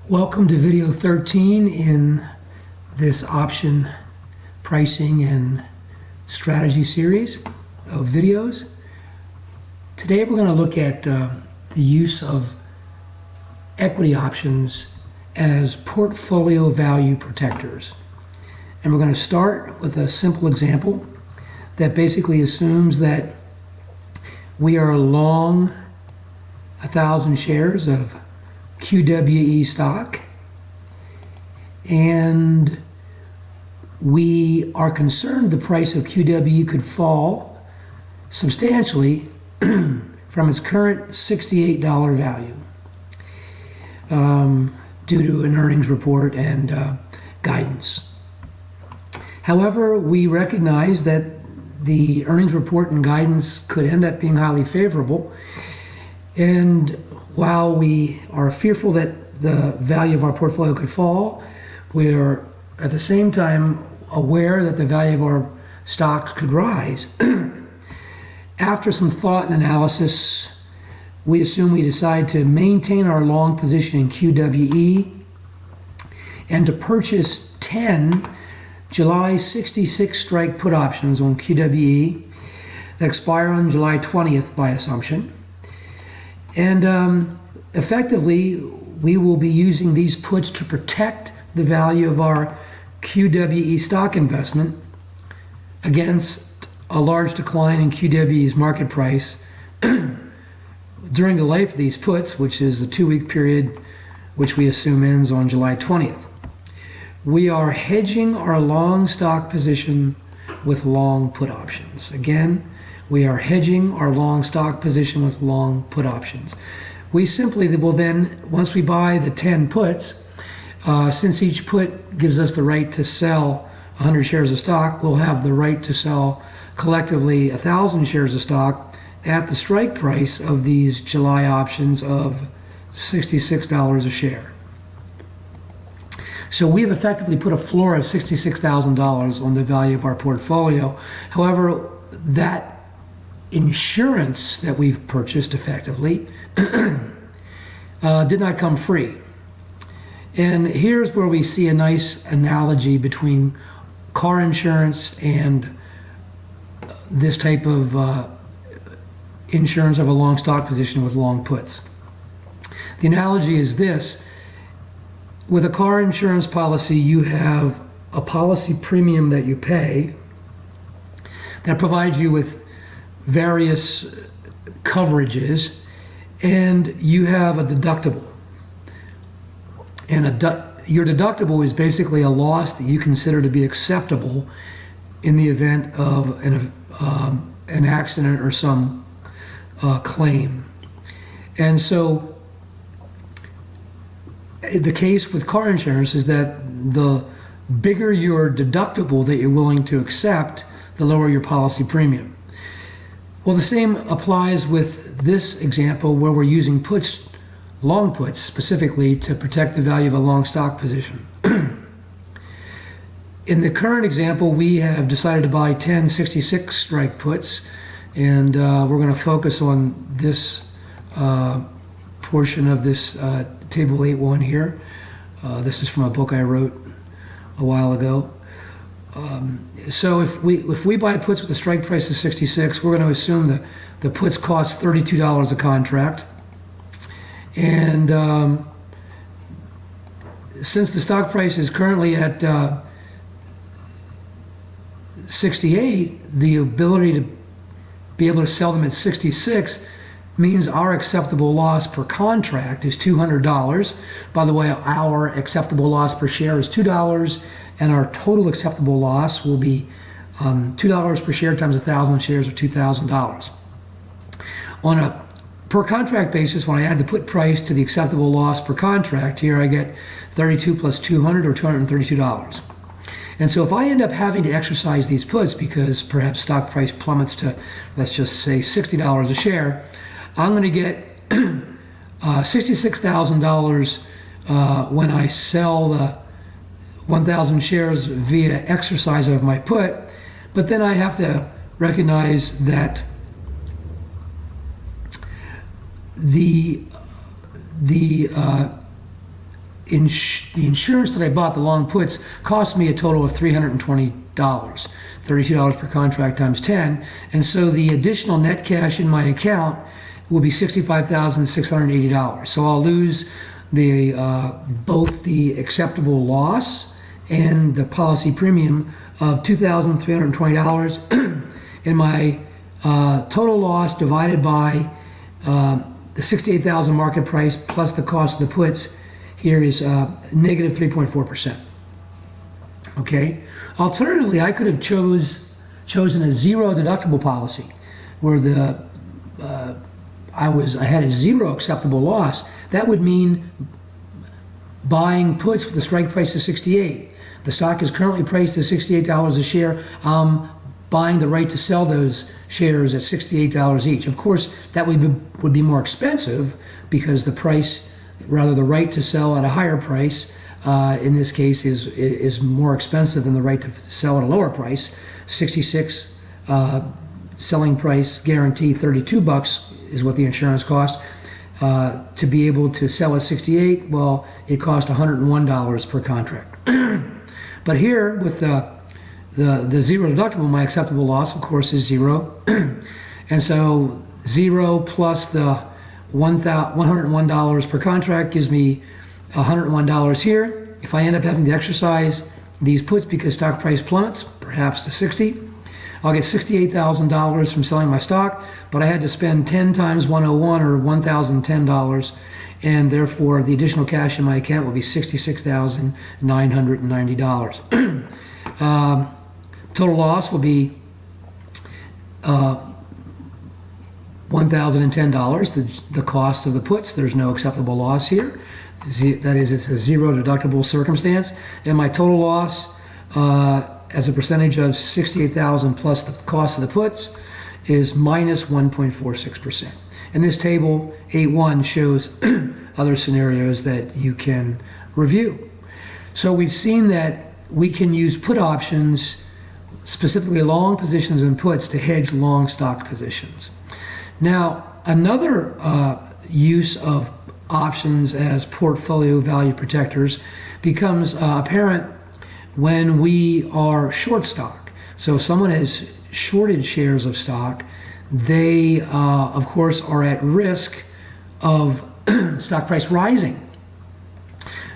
Welcome to video 13 in this option pricing and strategy series of videos. Today we're going to look at the use of equity options as portfolio value protectors. And we're going to start with a simple example that basically assumes that we are long 1,000 shares of QWE stock, and we are concerned the price of QWE could fall substantially from its current $68 value due to an earnings report and guidance. However, we recognize that the earnings report and guidance could end up being highly favorable, and while we are fearful that the value of our portfolio could fall, we are at the same time aware that the value of our stocks could rise. After some thought and analysis, we decide to maintain our long position in QWE and to purchase 10 July 66 strike put options on QWE that expire on July 20th by assumption. And effectively, we will be using these puts to protect the value of our QWE stock investment against a large decline in QWE's market price during the life of these puts, which is the 2-week period which we assume ends on July 20th. We are hedging our long stock position with long put options. Again, we are hedging our long stock position with long put options. We simply will then, once we buy the 10 puts, since each put gives us the right to sell 100 shares of stock, we'll have the right to sell collectively 1,000 shares of stock at the strike price of these July options of $66 a share. So we have effectively put a floor of $66,000 on the value of our portfolio. However, that insurance that we've purchased effectively did not come free. And here's where we see a nice analogy between car insurance and this type of insurance of a long stock position with long puts. The analogy is this: with a car insurance policy, you have a policy premium that you pay that provides you with various coverages, and you have a deductible. And your deductible is basically a loss that you consider to be acceptable in the event of an accident or some claim. And so the case with car insurance is that the bigger your deductible that you're willing to accept, the lower your policy premium. Well, the same applies with this example where we're using puts, long puts specifically, to protect the value of a long stock position. In the current example, we have decided to buy 10 66 strike puts, and we're going to focus on this portion of this table 8.1 here. This is from a book I wrote a while ago. So if we buy puts with a strike price of 66, we're going to assume that the puts cost $32 a contract. And since the stock price is currently at 68, the ability to be able to sell them at 66 means our acceptable loss per contract is $200. By the way, our acceptable loss per share is $2, and our total acceptable loss will be $2 per share times 1,000 shares, or $2,000. On a per contract basis, when I add the put price to the acceptable loss per contract, here I get 32 plus 200, or $232. And so if I end up having to exercise these puts because perhaps stock price plummets to, let's just say, $60 a share, I'm going to get $66,000 when I sell the 1,000 shares via exercise of my put. But then I have to recognize that the the insurance that I bought, the long puts, cost me a total of $320, $32 per contract times 10. And so the additional net cash in my account will be $65,680. So I'll lose the both the acceptable loss and the policy premium of $2,320, and my total loss divided by the $68,000 market price plus the cost of the puts here is negative 3.4%. Okay. Alternatively, I could have chosen a zero deductible policy where I had a zero acceptable loss. That would mean buying puts with a strike price of 68. The stock is currently priced at $68 a share. I'm buying the right to sell those shares at $68 each. Of course, that would be more expensive because the right to sell at a higher price in this case is more expensive than the right to sell at a lower price. 66 selling price guarantee, $32 is what the insurance cost. To be able to sell at 68, well, it cost $101 per contract. But here with the zero deductible, my acceptable loss, of course, is zero. And so zero plus the $101 per contract gives me $101 here. If I end up having to exercise these puts because stock price plummets, perhaps to 60, I'll get $68,000 from selling my stock, but I had to spend 10 times 101 or $1,010, and therefore the additional cash in my account will be $66,990. Total loss will be $1,010, the cost of the puts. There's no acceptable loss here. That is, it's a zero deductible circumstance. And my total loss as a percentage of $68,000 plus the cost of the puts is minus 1.46%. And this table 8.1 shows other scenarios that you can review. So we've seen that we can use put options, specifically long positions and puts, to hedge long stock positions. Now, another use of options as portfolio value protectors becomes apparent when we are short stock. So if someone has shorted shares of stock, they, of course, are at risk of stock price rising.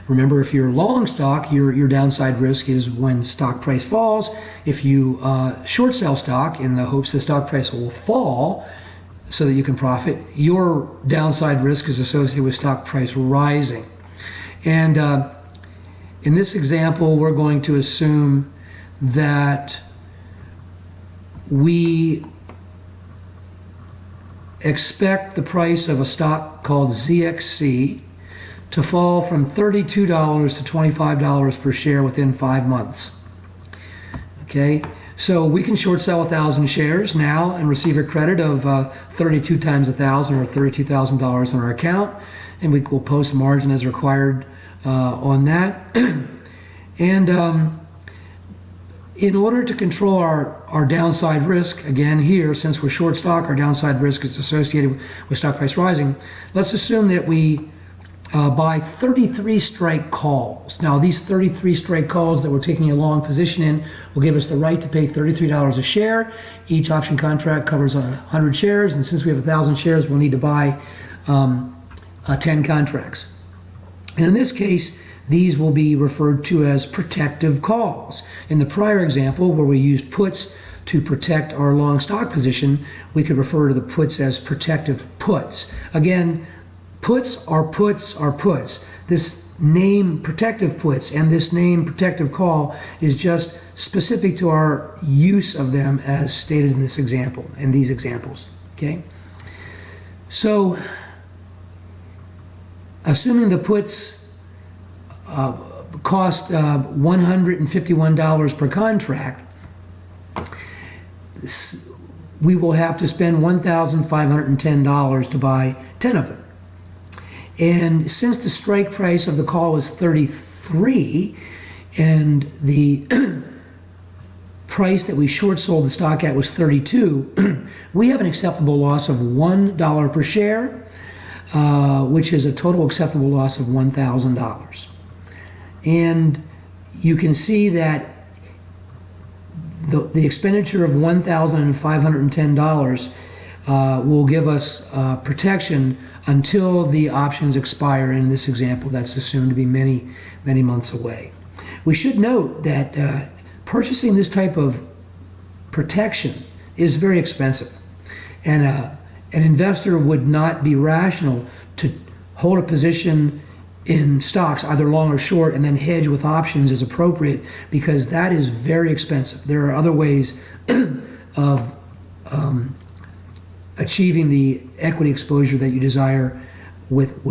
Remember, if you're long stock, your downside risk is when stock price falls. If you short sell stock in the hopes the stock price will fall so that you can profit, your downside risk is associated with stock price rising. And in this example, we're going to assume that we expect the price of a stock called ZXC to fall from $32 to $25 per share within 5 months. Okay, so we can short sell 1,000 shares now and receive a credit of 32 times 1,000 or $32,000 on our account, and we will post margin as required on that. And in order to control our downside risk, again here, since we're short stock, our downside risk is associated with stock price rising. Let's assume that we buy 33 strike calls. Now, these 33 strike calls that we're taking a long position in will give us the right to pay $33 a share. Each option contract covers 100 shares, and since we have 1,000 shares, we'll need to buy 10 contracts. And in this case, these will be referred to as protective calls. In the prior example, where we used puts to protect our long stock position, we could refer to the puts as protective puts. Again, puts are puts are puts. This name protective puts and this name protective call is just specific to our use of them as stated in this example, in these examples. Okay? So, assuming the puts cost $151 per contract, we will have to spend $1,510 to buy 10 of them. And since the strike price of the call is 33 and the price that we short sold the stock at was 32, we have an acceptable loss of $1 per share, which is a total acceptable loss of $1,000. and you can see that the expenditure of $1,510 will give us protection until the options expire. In this example, that's assumed to be many, many months away. We should note that purchasing this type of protection is very expensive, and an investor would not be rational to hold a position in stocks, either long or short, and then hedge with options as appropriate, because that is very expensive. There are other ways of achieving the equity exposure that you desire with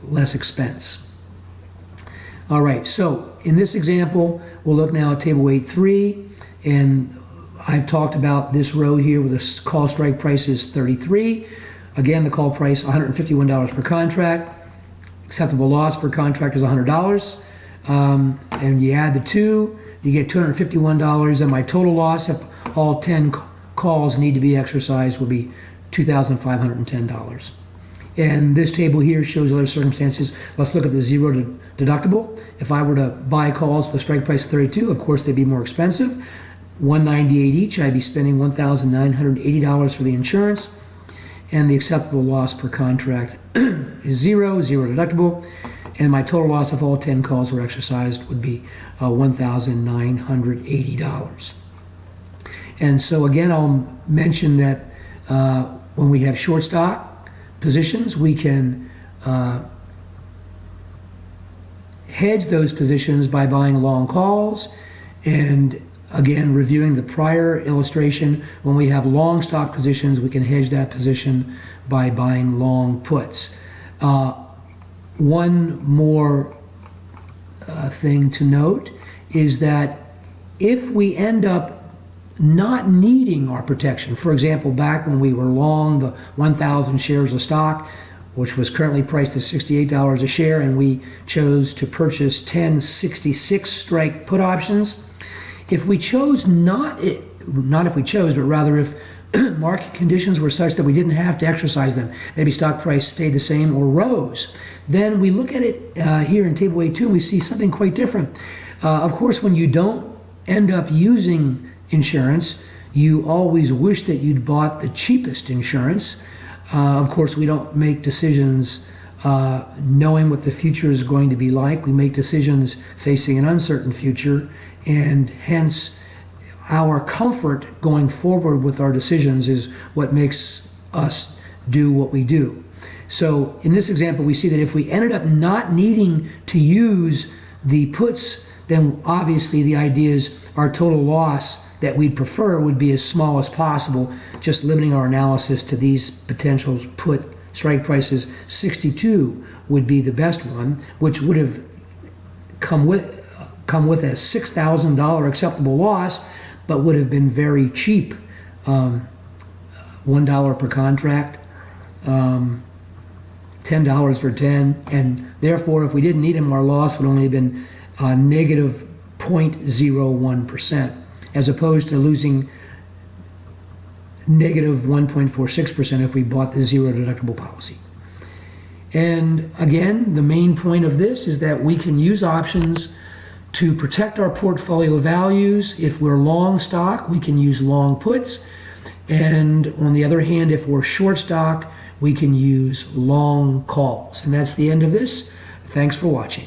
less expense. All right, so in this example, we'll look now at table 8.3, and I've talked about this row here where the call strike price is 33. Again, the call price $151 per contract. Acceptable loss per contract is $100. And you add the two, you get $251, and my total loss if all 10 calls need to be exercised will be $2,510. And this table here shows other circumstances. Let's look at the zero deductible. If I were to buy calls with a strike price of 32, of course they'd be more expensive. $198 each, I'd be spending $1,980 for the insurance. And the acceptable loss per contract is zero deductible. And my total loss if all 10 calls were exercised would be $1,980. And so again, I'll mention that when we have short stock positions, we can hedge those positions by buying long calls. And again, reviewing the prior illustration, when we have long stock positions, we can hedge that position by buying long puts. One more thing to note is that if we end up not needing our protection, for example, back when we were long the 1,000 shares of stock, which was currently priced at $68 a share, and we chose to purchase 10 66 strike put options, if we chose not if we chose, but rather if market conditions were such that we didn't have to exercise them, maybe stock price stayed the same or rose, then we look at it here in table 8.2 and we see something quite different. Of course, when you don't end up using insurance, you always wish that you'd bought the cheapest insurance. Of course, we don't make decisions knowing what the future is going to be like. We make decisions facing an uncertain future, and hence our comfort going forward with our decisions is what makes us do what we do. So in this example, we see that if we ended up not needing to use the puts, then obviously the idea is our total loss that we'd prefer would be as small as possible, just limiting our analysis to these potential put strike prices. 62 would be the best one, which would have come with a $6,000 acceptable loss, but would have been very cheap, $1 per contract, $10 for 10, and therefore if we didn't need them, our loss would only have been negative 0.01%, as opposed to losing negative 1.46% if we bought the zero deductible policy. And again, the main point of this is that we can use options to protect our portfolio values. If we're long stock, we can use long puts. And on the other hand, if we're short stock, we can use long calls. And that's the end of this. Thanks for watching.